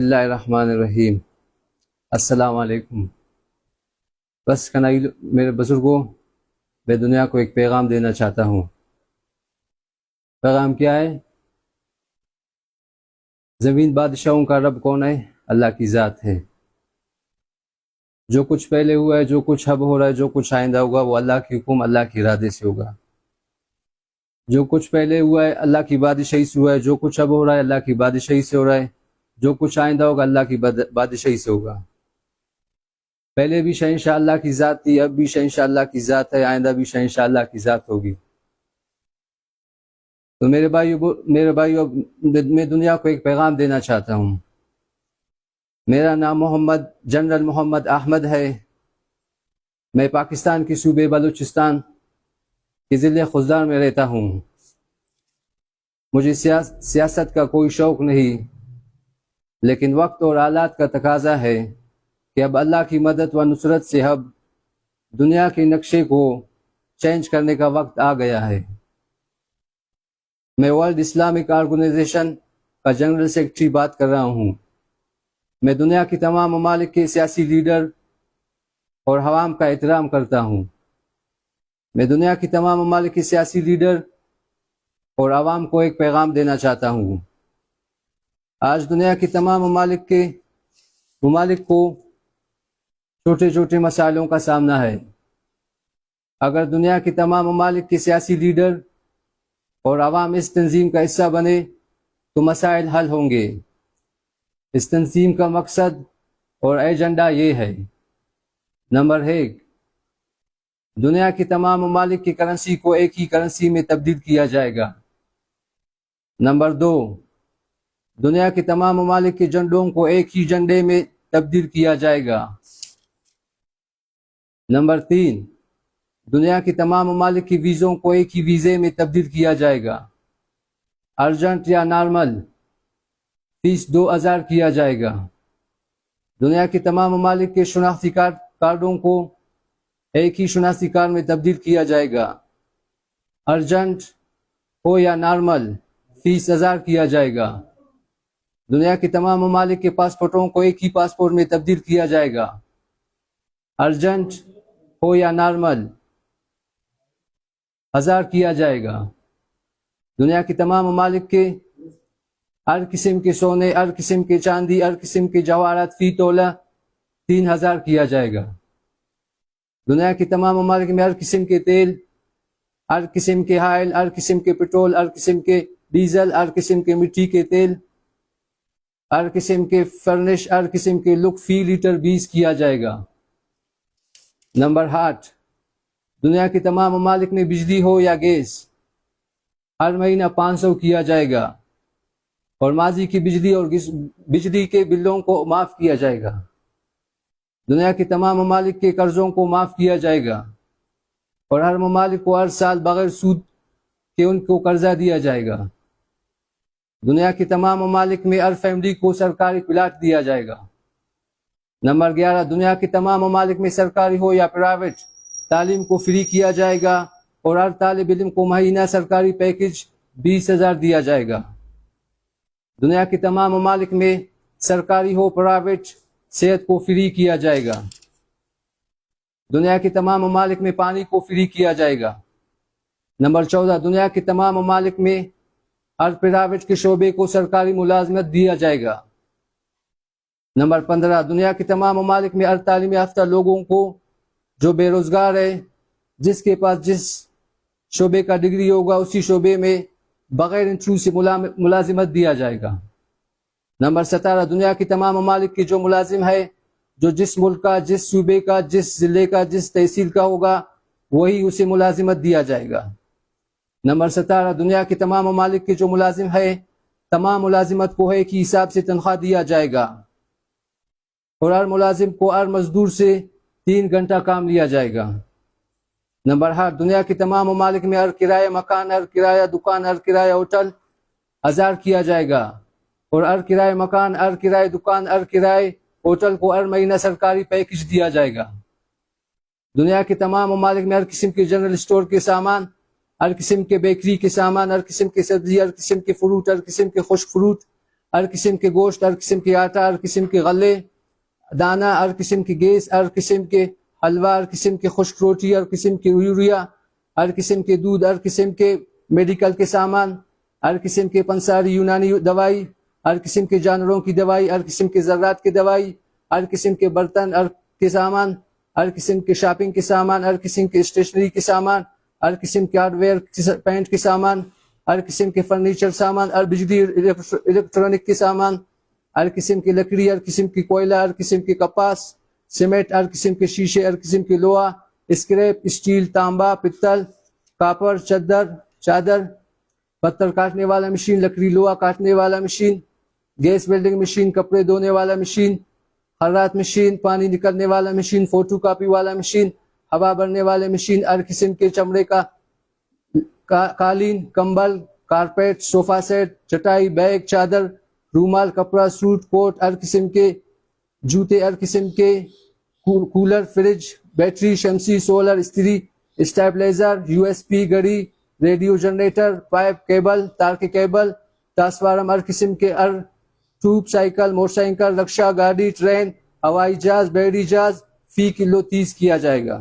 اللہ الرحمن الرحیم۔ السلام علیکم۔ بس کنائی میرے بزرگوں، میں دنیا کو ایک پیغام دینا چاہتا ہوں۔ پیغام کیا ہے؟ زمین بادشاہوں کا رب کون ہے؟ اللہ کی ذات ہے۔ جو کچھ پہلے ہوا ہے، جو کچھ اب ہو رہا ہے، جو کچھ آئندہ ہوگا، وہ اللہ کے حکم، اللہ کے ارادے سے ہوگا۔ جو کچھ پہلے ہوا ہے اللہ کی بادشاہی سے ہوا ہے، جو کچھ اب ہو رہا ہے اللہ کی بادشاہی سے ہو رہا ہے، جو کچھ آئندہ ہوگا اللہ کی بادشاہی سے ہوگا۔ پہلے بھی شہنشاہ اللہ کی ذات تھی، اب بھی شہنشاہ اللہ کی ذات ہے، آئندہ بھی شہنشاہ اللہ کی ذات ہوگی۔ تو میرے بھائیو، میں دنیا کو ایک پیغام دینا چاہتا ہوں۔ میرا نام جنرل محمد احمد ہے۔ میں پاکستان کے صوبے بلوچستان کے ضلع خضدار میں رہتا ہوں۔ مجھے سیاست کا کوئی شوق نہیں، لیکن وقت اور حالات کا تقاضا ہے کہ اب اللہ کی مدد و نصرت سے اب دنیا کے نقشے کو چینج کرنے کا وقت آ گیا ہے۔ میں ورلڈ اسلامک آرگنائزیشن کا جنرل سیکرٹری بات کر رہا ہوں۔ میں دنیا کے تمام ممالک کے سیاسی لیڈر اور عوام کا احترام کرتا ہوں۔ میں دنیا کے تمام ممالک کے سیاسی لیڈر اور عوام کو ایک پیغام دینا چاہتا ہوں۔ آج دنیا کے تمام ممالک کو چھوٹے چھوٹے مسائلوں کا سامنا ہے۔ اگر دنیا کے تمام ممالک کے سیاسی لیڈر اور عوام اس تنظیم کا حصہ بنے تو مسائل حل ہوں گے۔ اس تنظیم کا مقصد اور ایجنڈا یہ ہے: نمبر 1، دنیا کے تمام ممالک کی کرنسی کو ایک ہی کرنسی میں تبدیل کیا جائے گا۔ نمبر 2، دنیا کے تمام ممالک کے جھنڈوں کو ایک ہی جھنڈے میں تبدیل کیا جائے گا۔ نمبر 3، دنیا کے تمام ممالک کی ویزوں کو ایک ہی ویزے میں تبدیل کیا جائے گا۔ ارجنٹ یا نارمل فیس 2000 کیا جائے گا۔ دنیا کے تمام ممالک کے شناختی کارڈوں کو ایک ہی شناختی کارڈ میں تبدیل کیا جائے گا۔ ارجنٹ ہو یا نارمل فیس 1000 کیا جائے گا۔ دنیا کے تمام ممالک کے پاسپورٹوں کو ایک ہی پاسپورٹ میں تبدیل کیا جائے گا۔ ارجنٹ ہو یا نارمل 1000 کیا جائے گا۔ دنیا کے تمام ممالک کے ہر قسم کے سونے، ہر قسم کے چاندی، ہر قسم کے جواہرات فی تولہ 3000 کیا جائے گا۔ دنیا کے تمام ممالک میں ہر قسم کے تیل، ہر قسم کے آئل، ہر قسم کے پٹرول، ہر قسم کے ڈیزل، ہر قسم کے مٹی کے تیل، ہر قسم کے فرنش، ہر قسم کے لک فی لیٹر 20 کیا جائے گا۔ نمبر 8، دنیا کے تمام ممالک میں بجلی ہو یا گیس ہر مہینہ 500 کیا جائے گا، اور ماضی کی بجلی کے بلوں کو معاف کیا جائے گا۔ دنیا کے تمام ممالک کے قرضوں کو معاف کیا جائے گا، اور ہر ممالک کو ہر سال بغیر سود کے ان کو قرضہ دیا جائے گا۔ دنیا کے تمام ممالک میں ہر فیملی کو سرکاری پلاٹ دیا جائے گا۔ نمبر 11، دنیا کے تمام ممالک میں سرکاری ہو یا پرائیویٹ تعلیم کو فری کیا جائے گا، اور ہر طالب علم کو مہینہ سرکاری پیکج 20,000 دیا جائے گا۔ دنیا کے تمام ممالک میں سرکاری ہو پرائیویٹ صحت کو فری کیا جائے گا۔ دنیا کے تمام ممالک میں پانی کو فری کیا جائے گا۔ نمبر 14، دنیا کے تمام ممالک میں ہر پرائیویٹ کے شعبے کو سرکاری ملازمت دیا جائے گا۔ نمبر 15، دنیا کے تمام ممالک میں ہر تعلیم یافتہ لوگوں کو جو بے روزگار ہے، جس کے پاس جس شعبے کا ڈگری ہوگا اسی شعبے میں بغیر انٹرویو سے ملازمت دیا جائے گا۔ نمبر 17، دنیا کے تمام ممالک کے جو ملازم ہے، جو جس ملک کا، جس صوبے کا، جس ضلع کا، جس تحصیل کا ہوگا، وہی اسے ملازمت دیا جائے گا۔ نمبر 17، دنیا کے تمام ممالک کے جو ملازم ہے، تمام ملازمت کو ایک ہی حساب سے تنخواہ دیا جائے گا، اور ہر ملازم کو ہر مزدور سے 3 گھنٹہ کام لیا جائے گا۔ نمبر 8، دنیا کے تمام ممالک میں ہر کرایہ مکان، ہر کرایہ دکان، ہر کرایہ ہوٹل 1000 کیا جائے گا، اور ہر کرایہ مکان، ہر کرایہ دکان، ہر کرایہ ہوٹل کو ہر مہینہ سرکاری پیکج دیا جائے گا۔ دنیا کے تمام ممالک میں ہر قسم کے جنرل اسٹور کے سامان، ہر قسم کے بیکری کے سامان، ہر قسم کے سبزی، ہر قسم کے فروٹ، ہر قسم کے خشک فروٹ ہر قسم کے گوشت، ہر قسم کے آٹا، ہر قسم کے غلے دانہ، ہر قسم کی گیس، ہر قسم کے حلوہ، ہر قسم کے خشک روٹی، ہر قسم کے یوریا، ہر قسم کے دودھ، ہر قسم کے میڈیکل کے سامان، ہر قسم کے پنساری یونانی دوائی، ہر قسم کے جانوروں کی دوائی، ہر قسم کے ذرات کی دوائی، ہر قسم کے برتن ہر کے سامان، ہر قسم کے شاپنگ کے سامان، ہر قسم کے اسٹیشنری کے سامان، ہر قسم کے ہارڈ ویئر پینٹ کے سامان، ہر قسم کے فرنیچر سامان، ہر بجلی الیکٹرانک کے سامان، ہر قسم کی لکڑی، ہر قسم کی کوئلہ، ہر قسم کے کپاس، سیمنٹ، ہر قسم کے شیشے، ہر قسم کے لوہا، اسکریپ، اسٹیل، تانبا، پتل، کاپر، چادر، پتھر کاٹنے والا مشین، لکڑی لوہا کاٹنے والا مشین، گیس ویلڈنگ مشین، کپڑے دھونے والا مشین، خرات مشین، پانی نکلنے والا مشین، فوٹو کاپی والا مشین، ہوا بھرنے والے مشین، ہر قسم کے چمڑے کا قالین، کمبل، کارپیٹ، صوفہ سیٹ، چٹائی، بیگ، چادر، رومال، کپڑا، سوٹ، کوٹ، ہر قسم کے جوتے، ہر قسم کے کولر، فریج، بیٹری، شمسی، سولر، استری، اسٹیبلائزر، یو ایس پی، گھڑی، ریڈیو، جنریٹر، پائپ، کیبل، تار کے کیبل، ٹرانسفارم، ہر قسم کے ٹوب، سائیکل، موٹر سائیکل، رکشہ، گاڑی، ٹرین، ہوائی جہاز، بحری جہاز فی کلو 30 کیا جائے گا۔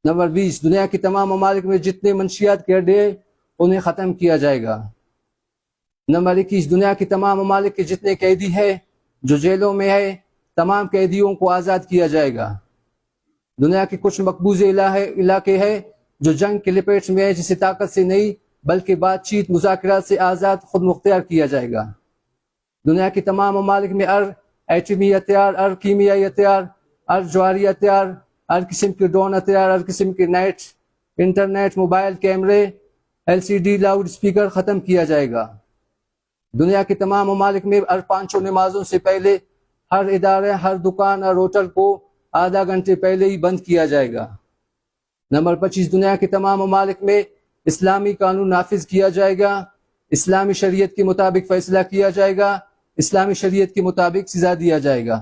نمبر 20، دنیا کے تمام ممالک میں جتنے منشیات کے اڈے انہیں ختم کیا جائے گا۔ نمبر 21، دنیا کے تمام ممالک کے جتنے قیدی ہیں جو جیلوں میں ہے، تمام قیدیوں کو آزاد کیا جائے گا۔ دنیا کے کچھ مقبوض علاقے ہیں جو جنگ کے لپیٹ میں ہے، جسے طاقت سے نہیں بلکہ بات چیت، مذاکرات سے آزاد خود مختار کیا جائے گا۔ دنیا کے تمام ممالک میں ہر ایٹمی ہتھیار، ہر کیمیائی ہتھیار، ہر جوہری ہتھیار، ہر قسم کے ڈرون ہتھیار، ہر قسم کے نیٹ، انٹرنیٹ، موبائل، کیمرے، LCD، لاؤڈ اسپیکر ختم کیا جائے گا۔ دنیا کے تمام ممالک میں ہر 5 نمازوں سے پہلے ہر ادارے، ہر دکان، ہر ہوٹل کو آدھا گھنٹے پہلے ہی بند کیا جائے گا۔ نمبر 25، دنیا کے تمام ممالک میں اسلامی قانون نافذ کیا جائے گا، اسلامی شریعت کے مطابق فیصلہ کیا جائے گا، اسلامی شریعت کے مطابق سزا دیا جائے گا۔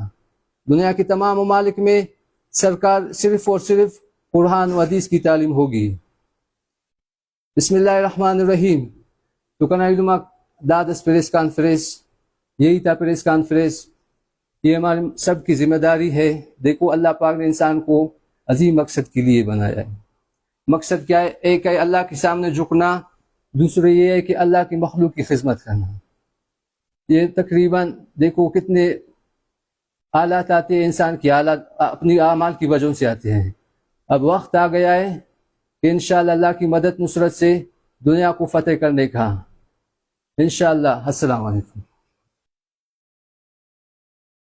دنیا کے تمام ممالک میں سرکار صرف اور صرف قرآن و حدیث کی تعلیم ہوگی۔ بسم اللہ الرحمن الرحیم۔ تو کنائیدما دادس پریس کانفرنس، یہی تھا پریس کانفرنس، یہ ہماری سب کی ذمہ داری ہے۔ دیکھو اللہ پاک نے انسان کو عظیم مقصد کے لیے بنایا ہے۔ مقصد کیا ہے؟ ایک ہے اللہ کے سامنے جھکنا، دوسرے یہ ہے کہ اللہ کی مخلوق کی خدمت کرنا۔ یہ تقریباً دیکھو کتنے حالات آتے ہیں، انسان کی حالات اپنی اعمال کی وجہ سے آتے ہیں۔ اب وقت آ گیا ہے کہ انشاءاللہ اللہ کی مدد نصرت سے دنیا کو فتح کرنے کا۔ انشاءاللہ۔ السلام علیکم۔